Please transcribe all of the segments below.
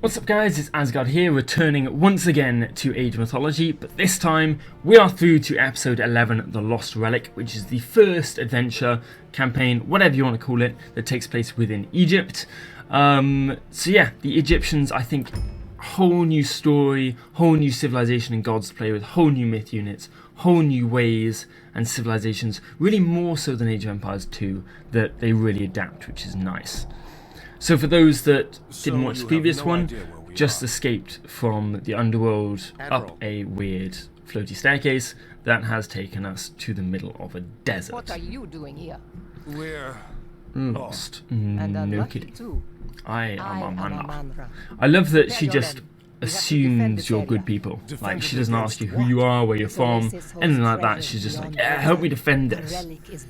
What's up guys, it's Asgard here, returning once again to Age of Mythology, but this time we are through to episode 11, The Lost Relic, which is the first adventure, campaign, whatever you want to call it, that takes place within Egypt. So yeah, the Egyptians, I think, whole new story, whole new civilization and gods to play with, whole new myth units, whole new ways and civilizations, really more so than Age of Empires 2, that they really adapt, which is nice. So for those that didn't watch the previous one, just escaped from the underworld up a weird floaty staircase that has taken us to the middle of a desert. What are you doing here? We're lost. And No kidding. too. I am a Manra. Manra. I love that she Tell your just men, we have to assumes defend this you're area. good people. Defend Like, it she doesn't against ask you who what? you are, where you're from, Oasis holds anything like that. treasure She's just like, beyond yeah, the help me water. defend The this. relic is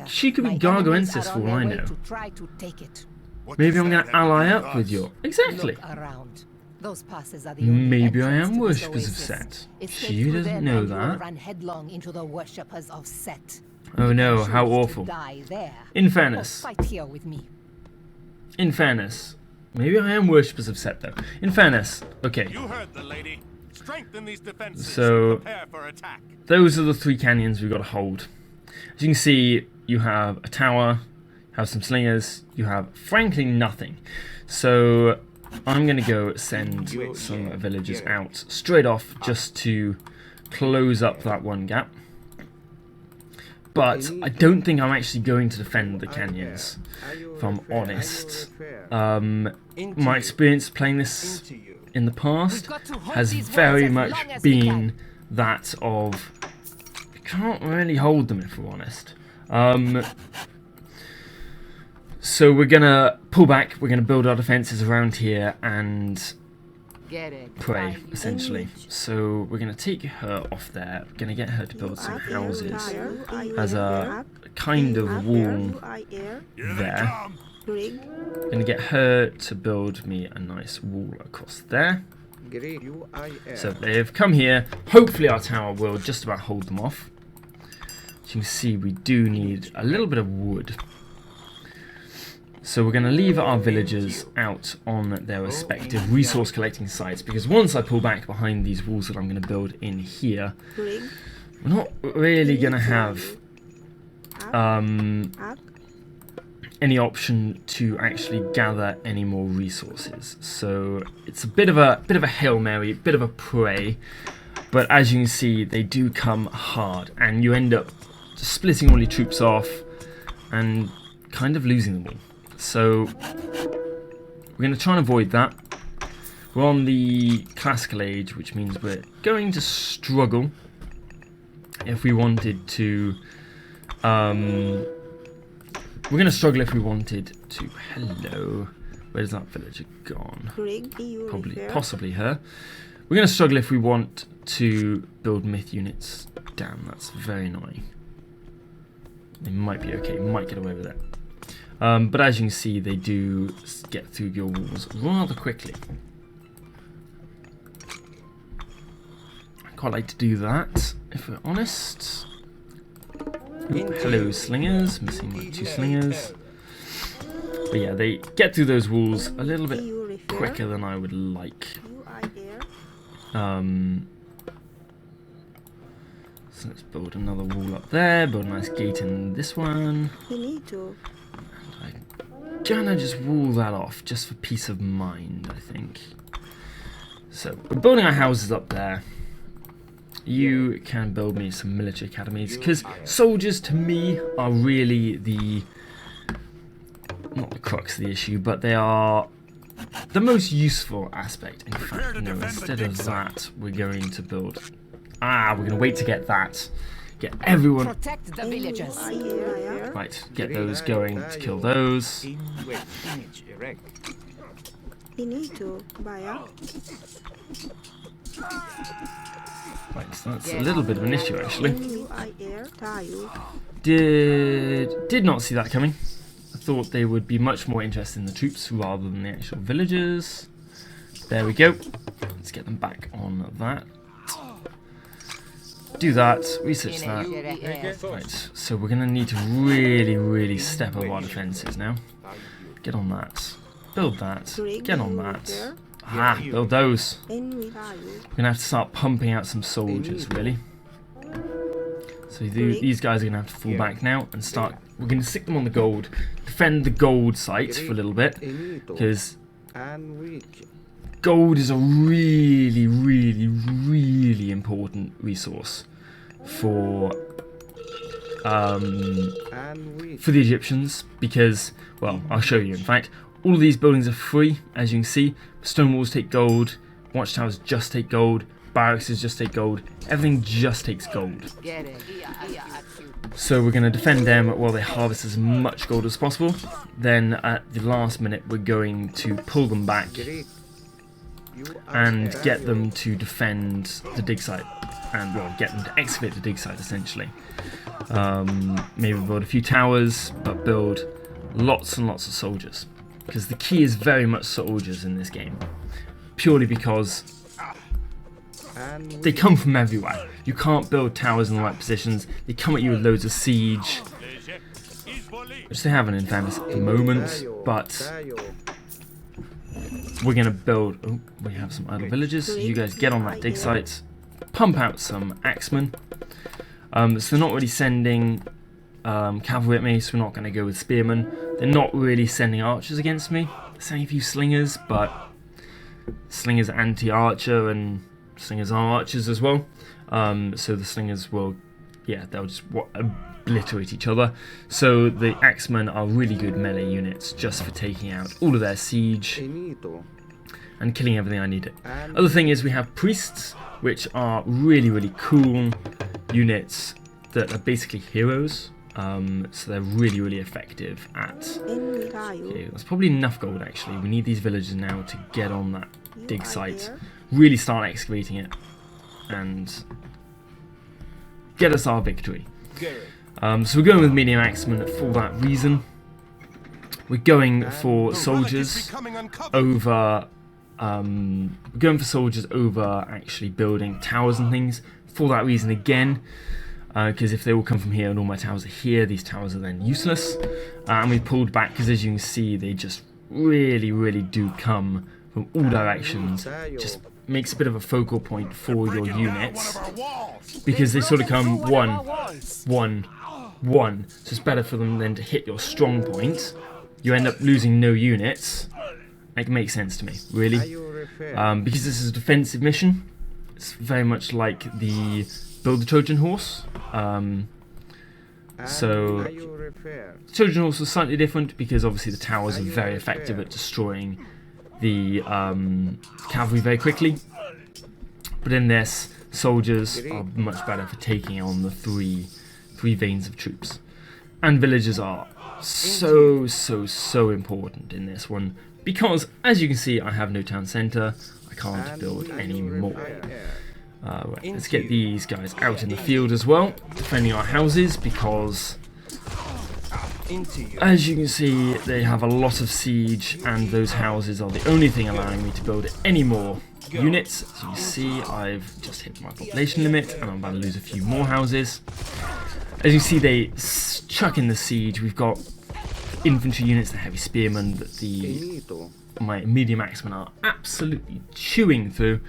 She could be My Gargoensis enemies are for on all I their way know. to try to take it. What Maybe does I'm going that to have ally do up with us? you. Exactly. Look around. Those passes are the only Maybe I entrance am to this worshippers of oasis. Set. Escape She through doesn't them know and you will that. run headlong into the worshippers of Set. Oh no, Choose how to awful. die there. In Or fairness, fight here with me. maybe I am worshippers of Set though. In fairness, okay, You heard the lady. Strengthen these defenses. So- and prepare for attack. those are the three canyons we've got to hold. As you can see, you have a tower, you have some slingers, you have frankly nothing. So I'm going to go send some villagers out straight off just to close up that one gap. But I don't think I'm actually going to defend the canyons, if I'm honest. My experience playing this in the past has very much been that of, you can't really hold them if we're honest. So we're gonna pull back, we're gonna build our defenses around here and Get it. pray, essentially. So we're gonna take her off there, we're gonna get her to build some houses as a kind of wall Here they there. come. Gonna get her to build me a nice wall across there. So they've come here. Hopefully our tower will just about hold them off. As you can see, we do need a little bit of wood. So we're going to leave our villagers out on their respective resource collecting sites, because once I pull back behind these walls that I'm going to build in here, we're not really going to have any option to actually gather any more resources. So it's a bit of a Hail Mary, a bit of a pray, but as you can see, they do come hard, and you end up just splitting all your troops off and kind of losing them all. So we're going to try and avoid that. We're on the classical age, which means we're going to struggle if we wanted to. We're going to struggle if we wanted to. Hello, where's that villager gone? Possibly her. We're going to struggle if we want to build myth units. Damn, that's very annoying. They might be okay, might get away with it. But as you can see, they do get through your walls rather quickly. I quite like to do that, if we're honest. Oop, hello, slingers. Missing my two slingers. But yeah, they get through those walls a little bit quicker than I would like. So let's build another wall up there, build a nice gate in this one. Gonna just wall that off just for peace of mind, I think. So we're building our houses up there. You can build me some military academies, because soldiers to me are really not the crux of the issue, but they are the most useful aspect. In fact, no, instead of that, we're going to build. We're going to wait to get that. Get everyone. Protect the villagers. Right, get those going to kill those. Right, so that's a little bit of an issue actually. Did not see that coming. I thought they would be much more interested in the troops rather than the actual villagers. There we go. Let's get them back on that. Do that, research that. Right, so we're gonna need to really step up our defenses now. Get on that. Build that. Get on that. Ah, build those. In We're gonna have to start pumping out some soldiers, really. So these guys are gonna have to fall back now and start. We're gonna stick them on the gold, defend the gold sites for a little bit, because gold is a really, really, really important resource for the Egyptians. Because, well, I'll show you. In fact, all of these buildings are free, as you can see. Stone walls take gold, watchtowers just take gold, barracks just take gold, everything just takes gold. Get it. So we're going to defend them while they harvest as much gold as possible. Then at the last minute we're going to pull them back and get them to defend the dig site. And, well, get them to excavate the dig site, essentially. Maybe build a few towers, but build lots and lots of soldiers. Because the key is very much soldiers in this game. Purely because they come from everywhere. You can't build towers in the right positions. They come at you with loads of siege, which they haven't in fairness at the moment, but we're going to build... Oh, we have some idle villages. So you guys get on that dig site, pump out some axemen. So they're not really sending cavalry at me, so we're not going to go with spearmen. They're not really sending archers against me. They're sending a few slingers, but slingers are anti-archer and slingers are archers as well. So the slingers will, yeah, they'll just obliterate each other. So the axemen are really good melee units just for taking out all of their siege and killing everything I need it. Other thing is we have priests, which are really, really cool units that are basically heroes. So they're really, really effective at... Okay, that's probably enough gold, actually. We need these villagers now to get on that dig site, really start excavating it, and get us our victory. So we're going with medium axemen for that reason. We're going for soldiers over... we're going for soldiers over actually building towers and things for that reason again. Because if they all come from here and all my towers are here, these towers are then useless. And we pulled back because, as you can see, they just really, really do come from all directions. Just makes a bit of a focal point for your units, because they sort of come one, one. So it's better for them then to hit your strong point. You end up losing no units. It makes sense to me, really. Because this is a defensive mission. It's very much like the Build the Trojan Horse. So Trojan Horse was slightly different because obviously the towers are very effective at destroying the cavalry very quickly. But in this, soldiers are much better for taking on the three veins of troops. And villagers are so important in this one, because as you can see, I have no town centre. I can't build any more. Right, let's get these guys out in the field as well, defending our houses, because as you can see, they have a lot of siege, and those houses are the only thing allowing me to build any more units. As you can see, I've just hit my population limit, and I'm about to lose a few more houses. As you see, they chuck in the siege. We've got infantry units, the heavy spearmen, that my medium axemen are absolutely chewing through,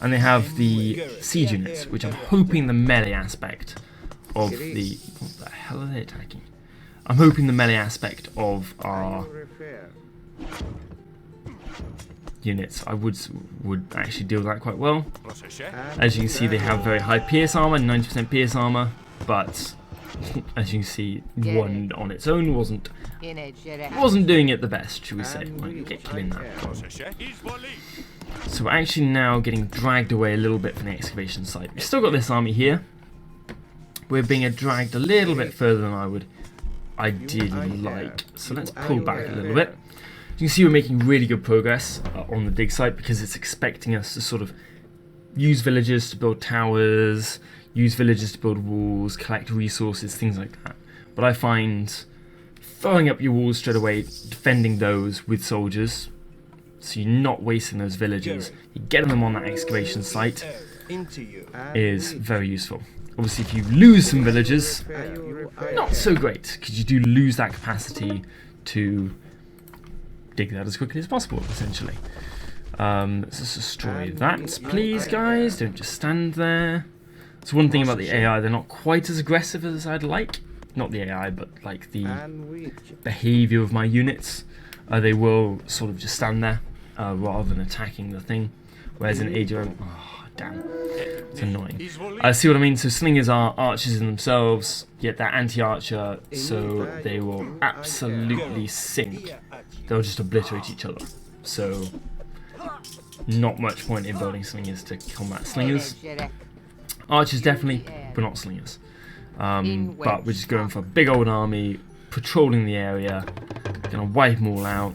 and they have the siege units, which I'm hoping the melee aspect of the... What the hell are they attacking? I'm hoping the melee aspect of our units, I would actually deal with that quite well. As you can see, they have very high pierce armor, 90% pierce armor, but as you can see, one on its own wasn't doing it the best, should we say. Might get killing that. So we're actually now getting dragged away a little bit from the excavation site. We've still got this army here. We're being dragged a little bit further than I would ideally like. So let's pull back a little bit. You can see we're making really good progress on the dig site, because it's expecting us to sort of use villagers to build towers, use villagers to build walls, collect resources, things like that. But I find throwing up your walls straight away, defending those with soldiers, so you're not wasting those villagers, you're getting them on that excavation site, is very useful. Obviously, if you lose some villagers, not so great, because you do lose that capacity to dig that as quickly as possible, essentially. Let's just destroy that, please, guys. Don't just stand there. It's one thing about the AI, they're not quite as aggressive as I'd like. Not the AI, but like the behavior of my units. They will sort of just stand there rather than attacking the thing. Whereas in Age of... Oh, damn. It's annoying. See what I mean? So slingers are archers in themselves, yet they're anti-archer, so they will absolutely sink. They'll just obliterate each other. So, not much point in building slingers to combat slingers. Archers definitely, but not slingers. But we're just going for a big old army, patrolling the area, gonna wipe them all out.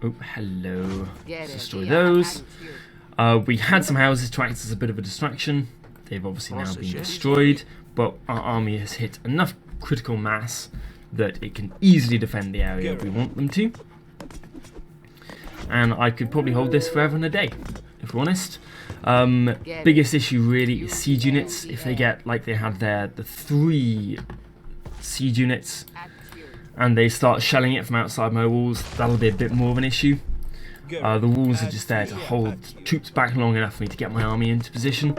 Oh, hello. Let's destroy those. We had some houses to act as a bit of a distraction. They've obviously now been destroyed, but our army has hit enough critical mass that it can easily defend the area if we want them to. And I could probably hold this forever and a day, if we're honest. Biggest issue really is siege units. If they get, like they had there, the 3 siege units, and they start shelling it from outside my walls, that'll be a bit more of an issue. The walls are just there to hold troops back long enough for me to get my army into position.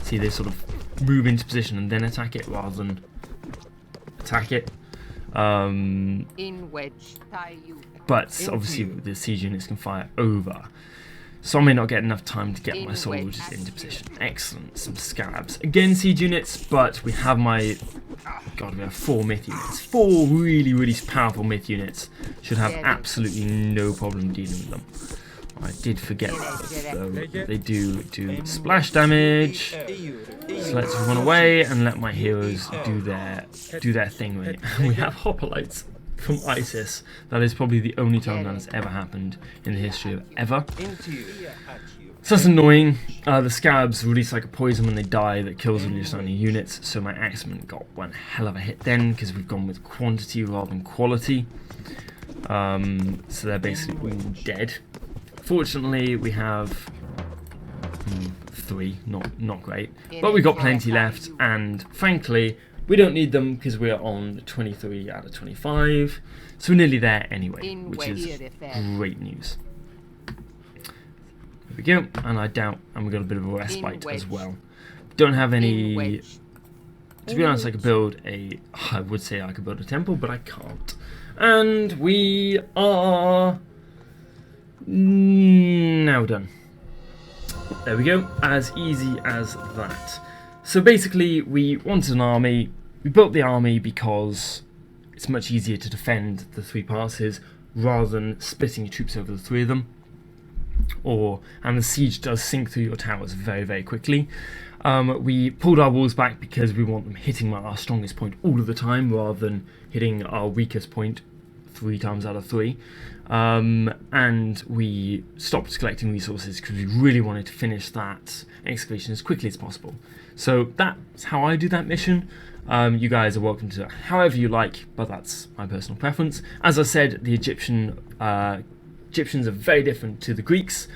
See, they sort of move into position and then attack it rather than attack it. But obviously the siege units can fire over. So I may not get enough time to get my soldiers into position. Excellent, some scabs. Again, siege units, but we have my... God, we have 4 myth units. 4 really, really powerful myth units. Should have absolutely no problem dealing with them. I did forget that, though. They do splash damage. So let's run away and let my heroes do their thing, really. We have hoplites from ISIS. That is probably the only time that has ever happened in the history of ever. So that's annoying. The scabs release like a poison when they die that kills really surrounding units, so my axemen got one hell of a hit then because we've gone with quantity rather than quality. So they're basically all dead. Fortunately, we have 3, not great, but we've got plenty left, and frankly, we don't need them because we're on 23 out of 25, so we're nearly there anyway, which is great news. There we go, and I doubt, and we've got a bit of a respite as well. Don't have any... To be honest, I could build a... I would say I could build a temple, but I can't. And we are... now done. There we go, as easy as that. So basically, we wanted an army. We built the army because it's much easier to defend the 3 passes rather than splitting your troops over the 3 of them. And the siege does sink through your towers very, very quickly. We pulled our walls back because we want them hitting our strongest point all of the time rather than hitting our weakest point 3 times out of 3. And we stopped collecting resources because we really wanted to finish that excavation as quickly as possible. So that's how I do that mission. You guys are welcome to do it however you like, but that's my personal preference. As I said, the Egyptians are very different to the Greeks,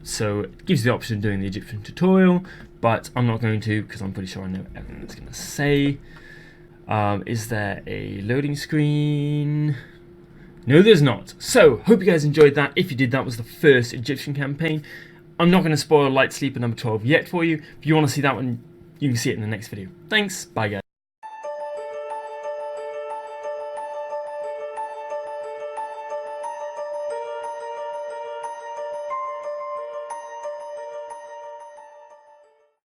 so it gives you the option of doing the Egyptian tutorial, but I'm not going to because I'm pretty sure I know everything it's going to say. Is there a loading screen? No, there's not. So, hope you guys enjoyed that. If you did, that was the first Egyptian campaign. I'm not going to spoil Light Sleeper number 12 yet for you. If you want to see that one, you can see it in the next video. Thanks. Bye, guys.